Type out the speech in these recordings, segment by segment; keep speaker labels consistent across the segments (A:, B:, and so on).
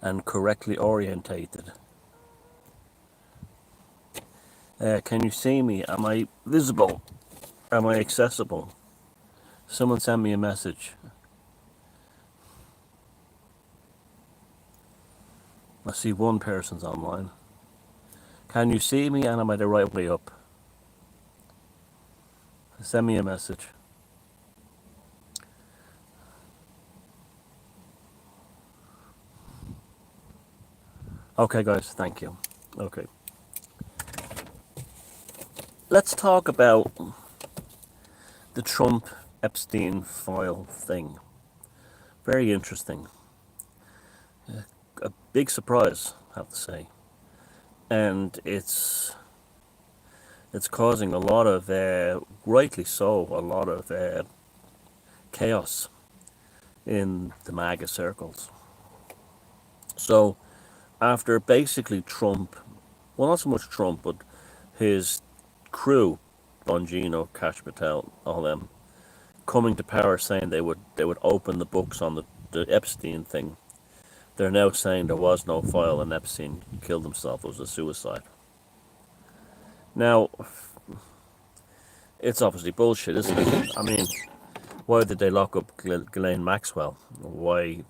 A: and correctly orientated. Can you see me? Am I visible? Am I accessible? Someone send me a message. I see one person's online. Can you see me and am I the right way up? Send me a message. Okay guys, thank you. Okay. Let's talk about the Trump Epstein file thing. Very interesting. A big surprise, I have to say. And it's causing a lot of, rightly so, a lot of chaos in the MAGA circles. So after basically Trump, well, not so much Trump, but his crew, Bongino, Kash Patel, all them, coming to power saying they would open the books on the Epstein thing, they're now saying there was no file and Epstein killed himself. It was a suicide. Now, it's obviously bullshit, isn't it? I mean, why did they lock up Ghislaine Maxwell? Why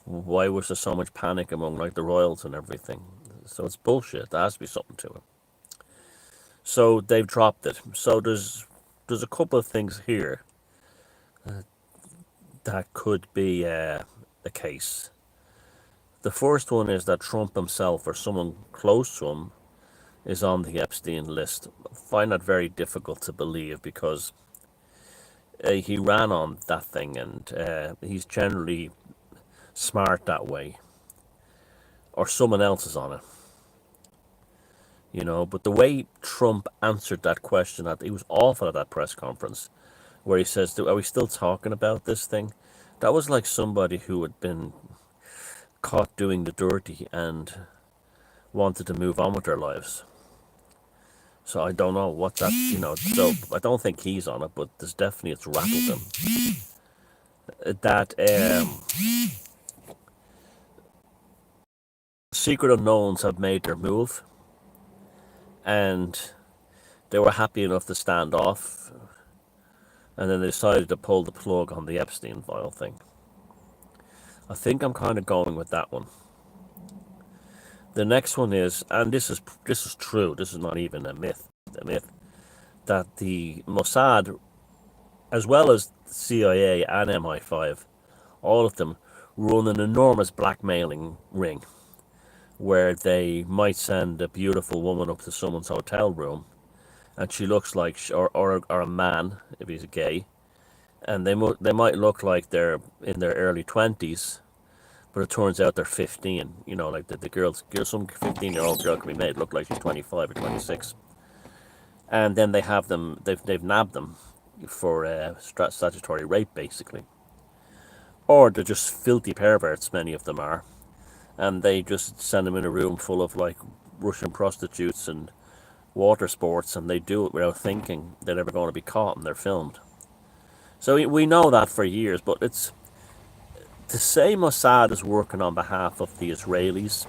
A: was there so much panic among like the royals and everything? So it's bullshit. There has to be something to it. So they've dropped it. So there's a couple of things here that could be the case. The first one is that Trump himself or someone close to him is on the Epstein list. I find that very difficult to believe because he ran on that thing and he's generally smart that way. Or someone else is on it. You know, but the way Trump answered that question, he was awful at that press conference where he says, are we still talking about this thing? That was like somebody who had been caught doing the dirty and wanted to move on with their lives. So I don't know what that, you know, so I don't think he's on it, but there's definitely, it's rattled him. That secret unknowns have made their move and they were happy enough to stand off and then they decided to pull the plug on the Epstein file thing. I think I'm kind of going with that one. The next one is, and this is true, this is not even a myth, that the Mossad, as well as the CIA and MI5, all of them run an enormous blackmailing ring where they might send a beautiful woman up to someone's hotel room and she looks like, or a man, if he's gay, and they might look like they're in their early 20s, but it turns out they're 15. You know, like the girls, some 15-year-old girl can be made look like she's 25 or 26. And then they have them, they've nabbed them for statutory rape, basically. Or they're just filthy perverts, many of them are. And they just send them in a room full of like Russian prostitutes and water sports, and they do it without thinking they're ever going to be caught, and they're filmed. So we know that for years, but it's to say Mossad is working on behalf of the Israelis.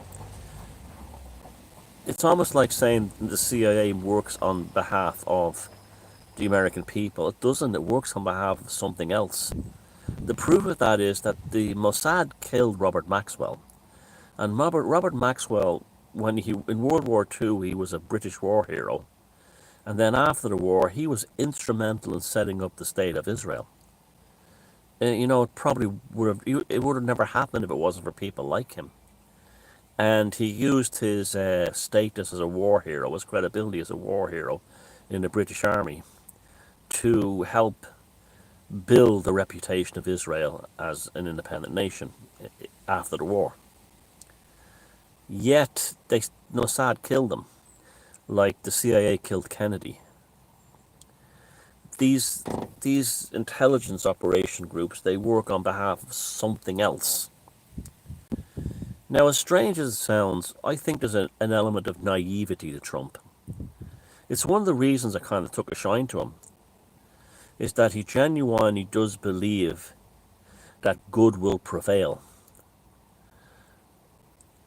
A: It's almost like saying the CIA works on behalf of the American people. It doesn't. It works on behalf of something else. The proof of that is that the Mossad killed Robert Maxwell. And Robert Maxwell, when in World War II, he was a British war hero. And then after the war, he was instrumental in setting up the State of Israel. You know, it probably would have never happened if it wasn't for people like him. And he used his status as a war hero, his credibility as a war hero in the British Army to help build the reputation of Israel as an independent nation after the war. Yet, Mossad killed him, like the CIA killed Kennedy. These intelligence operation groups, they work on behalf of something else. Now, as strange as it sounds, I think there's an element of naivety to Trump. It's one of the reasons I kind of took a shine to him, is that he genuinely does believe that good will prevail.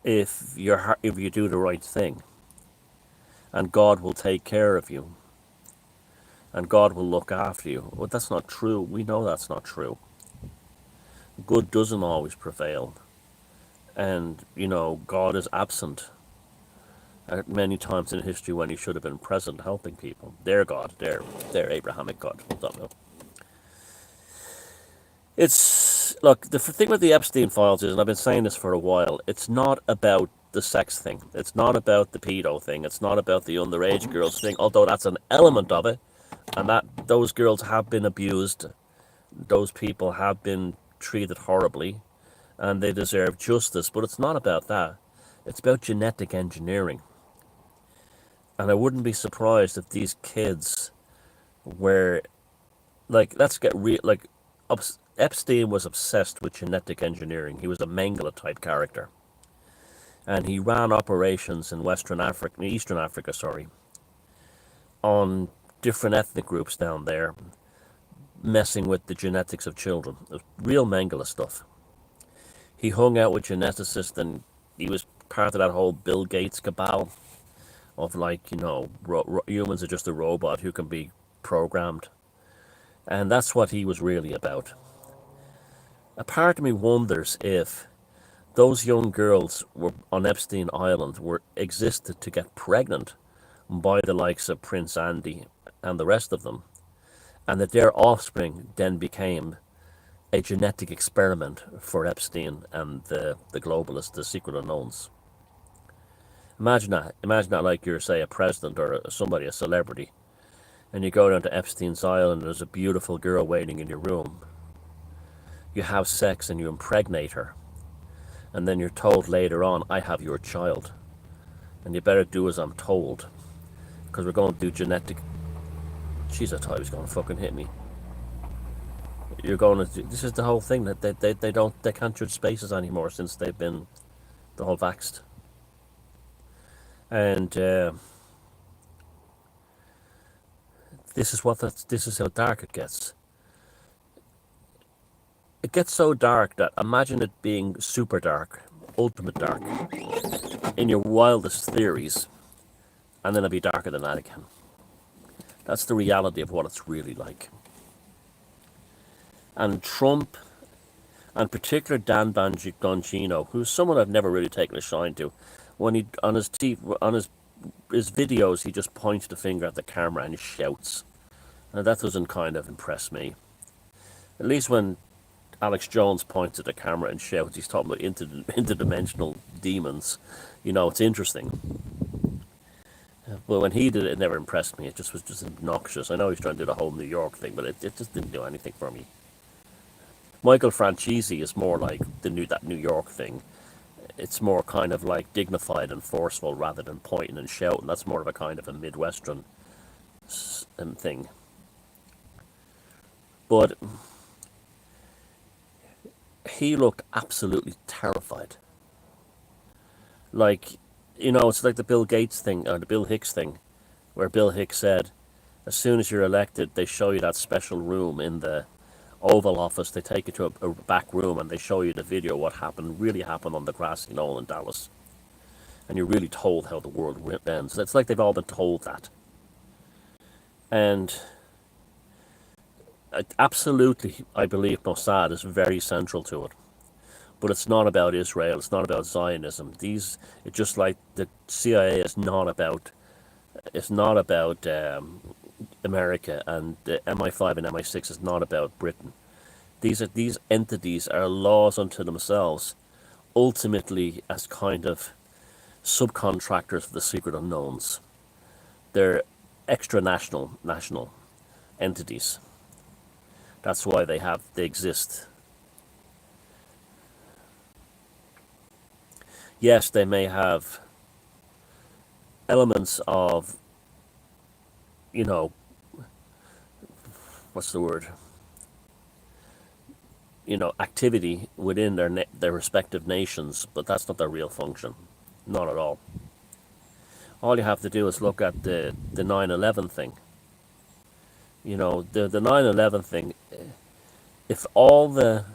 A: if you do the right thing, and God will take care of you, and God will look after you. Well, that's not true. We know that's not true. Good doesn't always prevail, and God is absent at many times in history when He should have been present, helping people. Their God, their Abrahamic God. Don't know. It's look, the thing with the Epstein files is, and I've been saying this for a while, it's not about the sex thing. It's not about the pedo thing. It's not about the underage girls thing, although that's an element of it, and that those girls have been abused. Those people have been treated horribly, and they deserve justice. But it's not about that. It's about genetic engineering. And I wouldn't be surprised if these kids were like, let's get real. Like, Epstein was obsessed with genetic engineering. He was a Mengele type character, and he ran operations in Eastern Africa, sorry, on different ethnic groups down there, messing with the genetics of children. It was real Mengele stuff. He hung out with geneticists, and he was part of that whole Bill Gates cabal of, like, humans are just a robot who can be programmed. And that's what he was really about. A part of me wonders if those young girls were on Epstein Island were existed to get pregnant by the likes of Prince Andy and the rest of them, and that their offspring then became a genetic experiment for Epstein and the globalists, the secret unknowns. Imagine that. Imagine that, like you're, say, a president or a celebrity, and you go down to Epstein's Island, and there's a beautiful girl waiting in your room. You have sex and you impregnate her, and then you're told later on, I have your child, and you better do as I'm told, because we're going to do genetic... Jeez, I thought he was going to fucking hit me. You're going to... This is the whole thing, that they can't judge spaces anymore since they've been the whole vaxxed. And this is how dark it gets. It gets so dark that imagine it being super dark, ultimate dark, in your wildest theories, and then it'll be darker than that again. That's the reality of what it's really like. And Trump, and particular Dan Bongino, who's someone I've never really taken a shine to, when he on his videos, he just points the finger at the camera and he shouts. And that doesn't kind of impress me. At least when Alex Jones points at the camera and shouts, he's talking about interdimensional demons. It's interesting. But when he did it, it never impressed me. It just was just obnoxious. I know he's trying to do the whole New York thing, but it just didn't do anything for me. Michael Franchese is more like that New York thing. It's more kind of like dignified and forceful rather than pointing and shouting. That's more of a kind of a Midwestern thing. But he looked absolutely terrified. Like, it's like the Bill Gates thing, or the Bill Hicks thing, where Bill Hicks said, as soon as you're elected, they show you that special room in the Oval Office. They take you to a back room and they show you the video what really happened on the grassy knoll in Dallas. And you're really told how the world ends. It's like they've all been told that. And absolutely, I believe Mossad is very central to it. But it's not about Israel. It's not about Zionism. It's just like the CIA is not about. It's not about America, and the MI5 and MI6 is not about Britain. These entities are laws unto themselves, ultimately as kind of subcontractors of the secret unknowns. They're national entities. That's why they exist. Yes, they may have elements of, what's the word? Activity within their respective nations, but that's not their real function. Not at all. All you have to do is look at the 9/11 thing. The 9/11 thing. If all the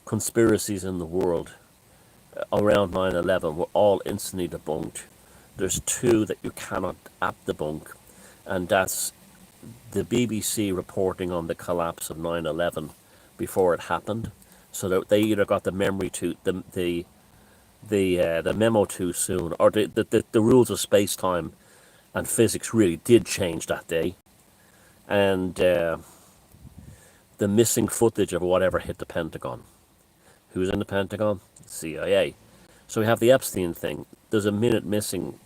A: conspiracies in the world around 9/11 were all instantly debunked. There's two that you cannot debunk, and that's the BBC reporting on the collapse of 9/11 before it happened. So that they either got the memory to the memo too soon, or the rules of space time and physics really did change that day, and the missing footage of whatever hit the Pentagon. Who's in the Pentagon? CIA. So we have the Epstein thing. There's a minute missing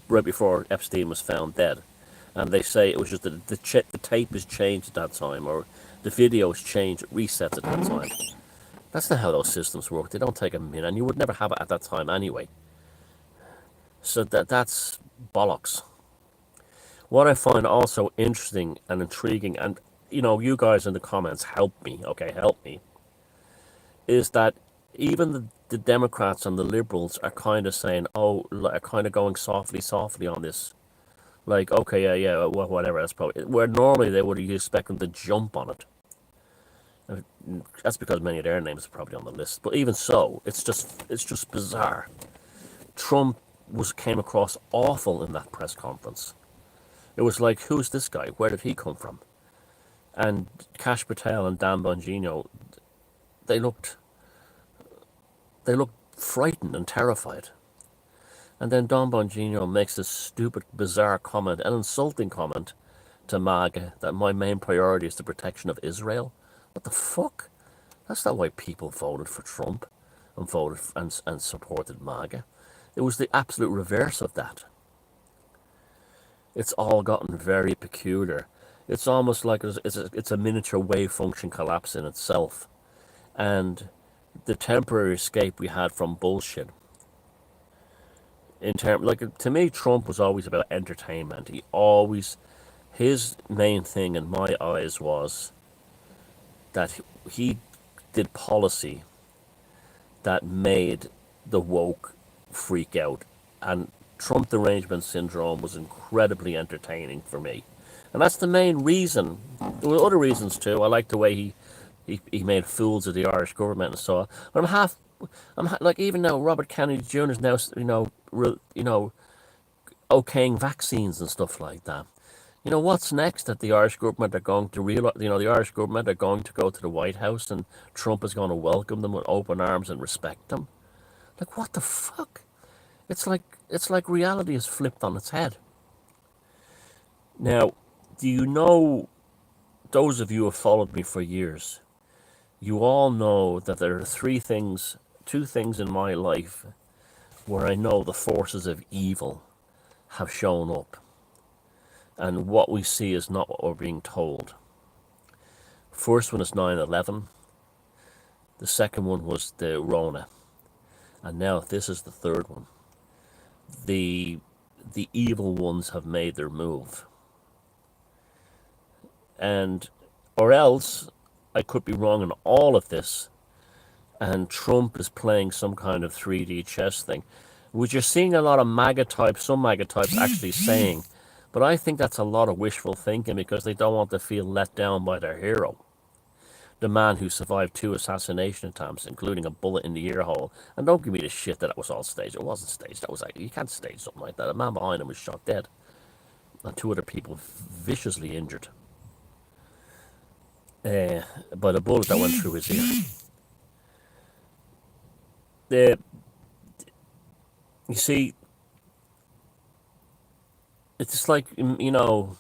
A: right before Epstein was found dead. And they say it was just that the tape is changed at that time, or the video is changed, it resets at that time. That's not how those systems work. They don't take a minute, and you would never have it at that time anyway. So that's bollocks. What I find also interesting and intriguing, and you guys in the comments help me, is that even the Democrats and the liberals are kind of saying, are kind of going softly on this. Like, okay, yeah, well, whatever, that's probably, where normally they would expect them to jump on it. That's because many of their names are probably on the list. But even so, it's just bizarre. Trump came across awful in that press conference. It was like, who's this guy? Where did he come from? And Kash Patel and Dan Bongino, they looked frightened and terrified. And then Don Bongino makes this stupid, bizarre comment, an insulting comment to MAGA, that my main priority is the protection of Israel. What the fuck? That's not why people voted for Trump and voted and supported MAGA. It was the absolute reverse of that. It's all gotten very peculiar. It's almost like it's a miniature wave function collapse in itself. And the temporary escape we had from bullshit. To me, Trump was always about entertainment. His main thing in my eyes was that he did policy that made the woke freak out. And Trump derangement syndrome was incredibly entertaining for me. And that's the main reason. There were other reasons too. I like the way he made fools of the Irish government and so on. But I'm like, even now Robert Kennedy Jr. is now, okaying vaccines and stuff like that. What's next that the Irish government are going to realize? The Irish government are going to go to the White House and Trump is going to welcome them with open arms and respect them. Like, what the fuck? It's like reality is flipped on its head. Now, do you know, those of you who have followed me for years, you all know that there are two things in my life where I know the forces of evil have shown up. And what we see is not what we're being told. First one is 9/11. The second one was the Rona. And now this is the third one. The evil ones have made their move. Or else, I could be wrong in all of this, and Trump is playing some kind of 3D chess thing, which you're seeing a lot of MAGA types, some MAGA types actually saying, but I think that's a lot of wishful thinking because they don't want to feel let down by their hero. The man who survived 2 assassination attempts, including a bullet in the ear hole. And don't give me the shit that was all staged. It wasn't staged. You can't stage something like that. A man behind him was shot dead. And 2 other people viciously injured by the bullet that went through his ear. You see, it's just like, the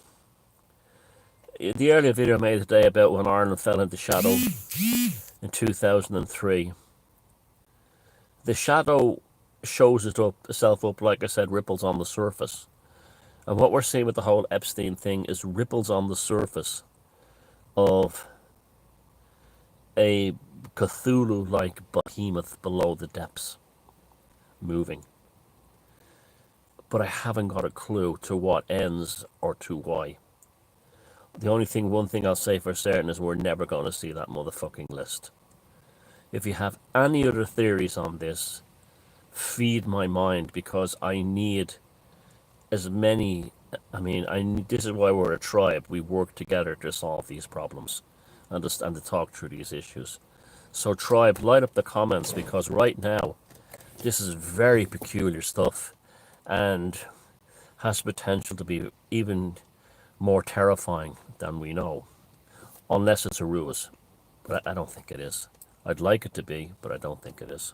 A: earlier video I made today about when Ireland fell into shadow in 2003. The shadow shows itself up, like I said, ripples on the surface. And what we're seeing with the whole Epstein thing is ripples on the surface of a Cthulhu-like behemoth below the depths, moving. But I haven't got a clue to what ends or to why. One thing I'll say for certain is we're never going to see that motherfucking list. If you have any other theories on this, feed my mind, because I need as many. This is why we're a tribe. We work together to solve these problems. and to talk through these issues. So Tribe, light up the comments, because right now this is very peculiar stuff and has potential to be even more terrifying than we know, unless it's a ruse. But I don't think it is. I'd like it to be, but I don't think it is.